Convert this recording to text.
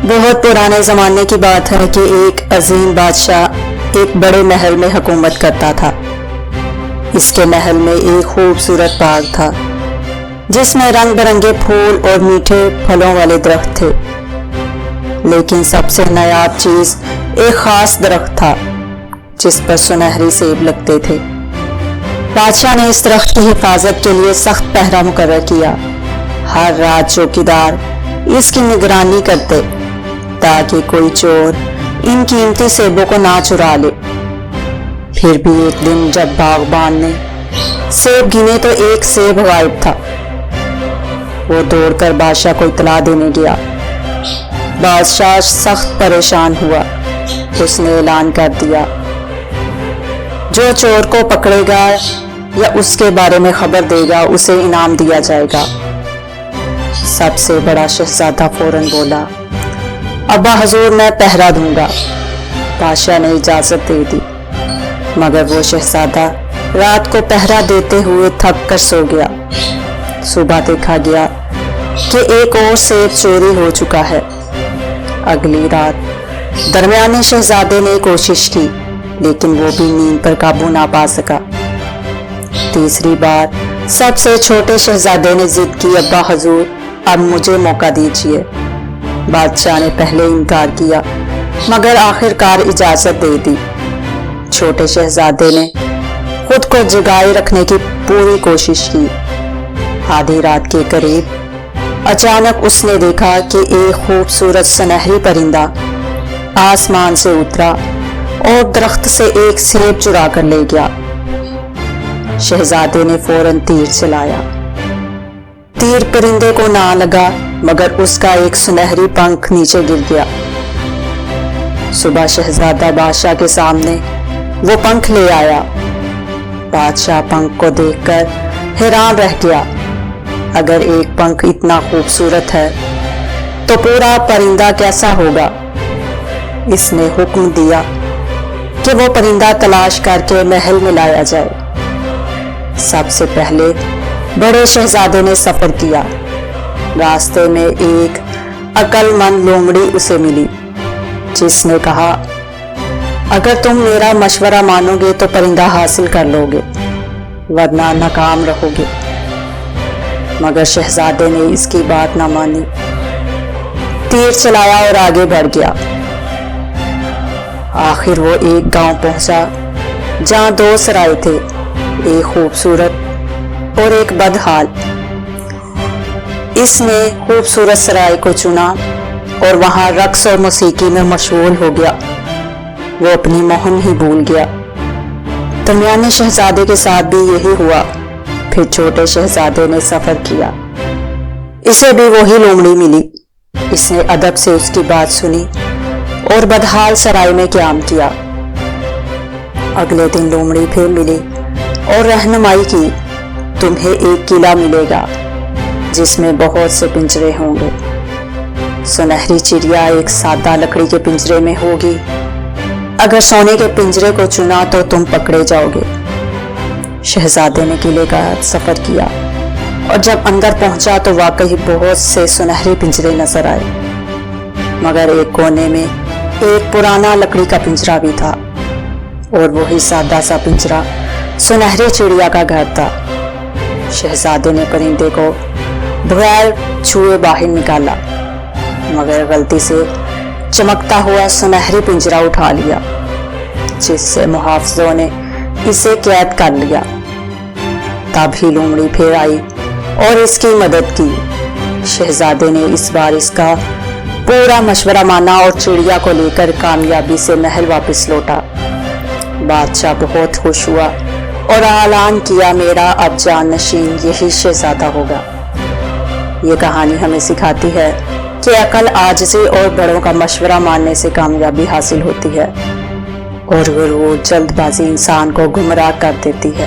بہت پرانے زمانے کی بات ہے کہ ایک عظیم بادشاہ ایک بڑے محل میں حکومت کرتا تھا۔ اس کے محل میں ایک خوبصورت باغ تھا جس میں رنگ برنگے پھول اور میٹھے پھلوں والے درخت تھے، لیکن سب سے نایاب چیز ایک خاص درخت تھا جس پر سنہری سیب لگتے تھے۔ بادشاہ نے اس درخت کی حفاظت کے لیے سخت پہرا مقرر کیا۔ ہر رات چوکیدار اس کی نگرانی کرتے تاکہ کوئی چور ان قیمتی سیبوں کو نہ چرا لے۔ پھر بھی ایک دن جب باغبان نے سیب گنے تو ایک سیب غائب تھا۔ وہ دوڑ کر بادشاہ کو اطلاع دینے گیا۔ بادشاہ سخت پریشان ہوا۔ اس نے اعلان کر دیا، جو چور کو پکڑے گا یا اس کے بارے میں خبر دے گا اسے انعام دیا جائے گا۔ سب سے بڑا شہزادہ فوراً بولا، ابا حضور میں پہرا دوں گا۔ بادشاہ نے اجازت دے دی، مگر وہ شہزادہ رات کو پہرا دیتے ہوئے تھک کر سو گیا۔ صبح دیکھا گیا کہ ایک اور سیب چوری ہو چکا ہے۔ اگلی رات درمیانے شہزادے نے کوشش کی، لیکن وہ بھی نیند پر قابو نہ پا سکا۔ تیسری بار سب سے چھوٹے شہزادے نے ضد کی، ابا حضور اب مجھے موقع دیجیے۔ بادشاہ نے پہلے انکار کیا، مگر آخرکار اجازت دے دی۔ چھوٹے شہزادے نے خود کو جگائے رکھنے کی پوری کوشش کی۔ آدھی رات کے قریب اچانک اس نے دیکھا کہ ایک خوبصورت سنہری پرندہ آسمان سے اترا اور درخت سے ایک سیب چرا کر لے گیا۔ شہزادے نے فوراً تیر چلایا۔ تیر پرندے کو نہ لگا، مگر اس کا ایک سنہری پنکھ نیچے گر گیا۔ صبح شہزادہ بادشاہ کے سامنے وہ پنکھ لے آیا۔ بادشاہ پنکھ کو دیکھ کر حیران رہ گیا۔ اگر ایک پنکھ اتنا خوبصورت ہے تو پورا پرندہ کیسا ہوگا؟ اس نے حکم دیا کہ وہ پرندہ تلاش کر کے محل میں لایا جائے۔ سب سے پہلے بڑے شہزادے نے سفر کیا۔ راستے میں ایک عقل مند لومڑی اسے ملی، جس نے کہا، اگر تم میرا مشورہ مانو گے تو پرندہ حاصل کر لو گے، ورنہ ناکام رہو گے۔ مگر شہزادے نے اس کی بات نہ مانی، تیر چلایا اور آگے بڑھ گیا۔ آخر وہ ایک گاؤں پہنچا جہاں دو سرائے تھے، ایک خوبصورت اور ایک بدحال۔ اس نے خوبصورت سرائے کو چنا اور وہاں رقص اور موسیقی میں مشغول ہو گیا۔ وہ اپنی مہم ہی بھول گیا۔ درمیانے شہزادے کے ساتھ بھی یہی ہوا۔ پھر چھوٹے شہزادے نے سفر کیا۔ اسے بھی وہی لومڑی ملی۔ اس نے ادب سے اس کی بات سنی اور بدحال سرائے میں قیام کیا۔ اگلے دن لومڑی پھر ملی اور رہنمائی کی، تمہیں ایک قلعہ ملے گا جس میں بہت سے پنجرے ہوں گے۔ سنہری چڑیا ایک سادہ لکڑی کے پنجرے میں ہوگی۔ اگر سونے کے پنجرے کو چنا تو تم پکڑے جاؤ گے۔ شہزادے نے قلعے کا سفر کیا اور جب اندر پہنچا تو واقعی بہت سے سنہرے پنجرے نظر آئے، مگر ایک کونے میں ایک پرانا لکڑی کا پنجرا بھی تھا، اور وہی سادہ سا پنجرا سنہری چڑیا کا گھر تھا۔ شہزادے نے پرندے کو بغیر چھوئے باہر نکالا، مگر غلطی سے چمکتا ہوا سنہری پنجرا اٹھا لیا، جس سے محافظوں نے اسے قید کر لیا۔ تب ہی لومڑی پھر آئی اور اس کی مدد کی۔ شہزادے نے اس بار اس کا پورا مشورہ مانا اور چڑیا کو لے کر کامیابی سے محل واپس لوٹا۔ بادشاہ بہت خوش ہوا اور اعلان کیا، میرا اب جان نشین یہی شہزادہ ہوگا۔ یہ کہانی ہمیں سکھاتی ہے کہ عقل عاجزی اور بڑوں کا مشورہ ماننے سے کامیابی حاصل ہوتی ہے، اور غرور جلد بازی انسان کو گمراہ کر دیتی ہے۔